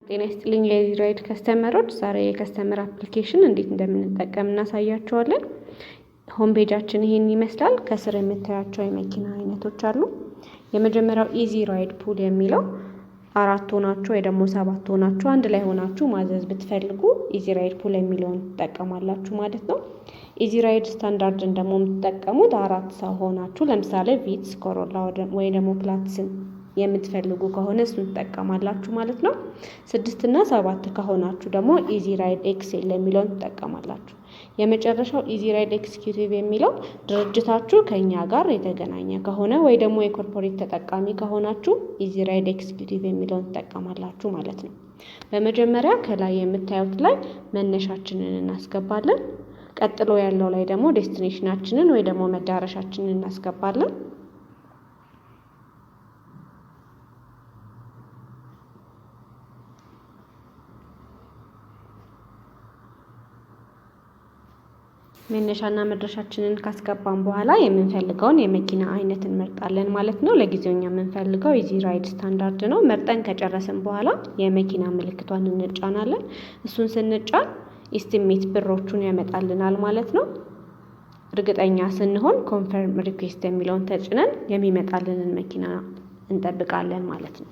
ጤና ይስጥልኝ የራይድ ከስተመሮች ዛሬ የከስተመር አፕሊኬሽን እንዴት እንደምንጠቀም እናሳያችኋለን። ሆም ፔጃችን ይሄን ይመስላል። ከስር የምታያቸው የመኪና አይነቶች አሉ። የመጀመሪያው ኢዚ ራይድ ፑል የሚለው 4 ሆናችሁ ወይ ደግሞ 7 ሆናችሁ አንድ ላይ ሆናችሁ ማዘዝ ብትፈልጉ ኢዚ ራይድ ፑል የሚለውን ትጠቀማላችሁ ማለት ነው። ኢዚ ራይድ ስታንዳርድን ደግሞ የምትጠቀሙት 4 ሰው ሆናችሁ ለምሳሌ ቪትስ፣ ኮሮላ ወይ ደግሞ ፕላትስን የምትፈልጉ ከሆነ እሱን ትጠቀማላችሁ ማለት ነው። 6 እና 7 ከሆናችሁ ደግሞ ኢዚ ራይድ ኤክስኤል የሚለውን ትጠቀማላችሁ። የመጨረሻው ኢዚ ራይድ ኤክስኪዩቲቭ የሚለው ድርጅታችሁ ከኛ ጋር የተገናኘ ከሆነ ወይ ደግሞ የኮርፖሬት ተጠቃሚ ከሆናችሁ ኢዚ ራይድ ኤክስኪዩቲቭ የሚለውን ትጠቀማላችሁ ማለት ነው። በመጀመሪያ ከላይ የምታዩት ላይ መነሻችንን እናስገባለን። ቀጥሎ ያለው ላይ ደግሞ ዴስቲኔሽናችንን ወይ ደግሞ መዳረሻችንን እናስገባለን። መነሻና መድረሻችንን ካስገባን በኋላ የምንፈልገውን የመኪና አይነት እንመርጣለን ማለት ነው። ለጊዜው የምንፈልገው ኢዚ ራይድ ስታንዳርድ ነው። መርጠን ከጨረስን በኋላ የመኪና ምልክቷን እንጫናለን። እሱን ስንጫን ኢስቲሜት ብሮቹን ያመጣልናል ማለት ነው። እርግጠኛ ስንሆን ኮንፈርም ሪኩዌስት የሚለውን ተጭነን የሚመጣልንን መኪና እንጠብቃለን ማለት ነው።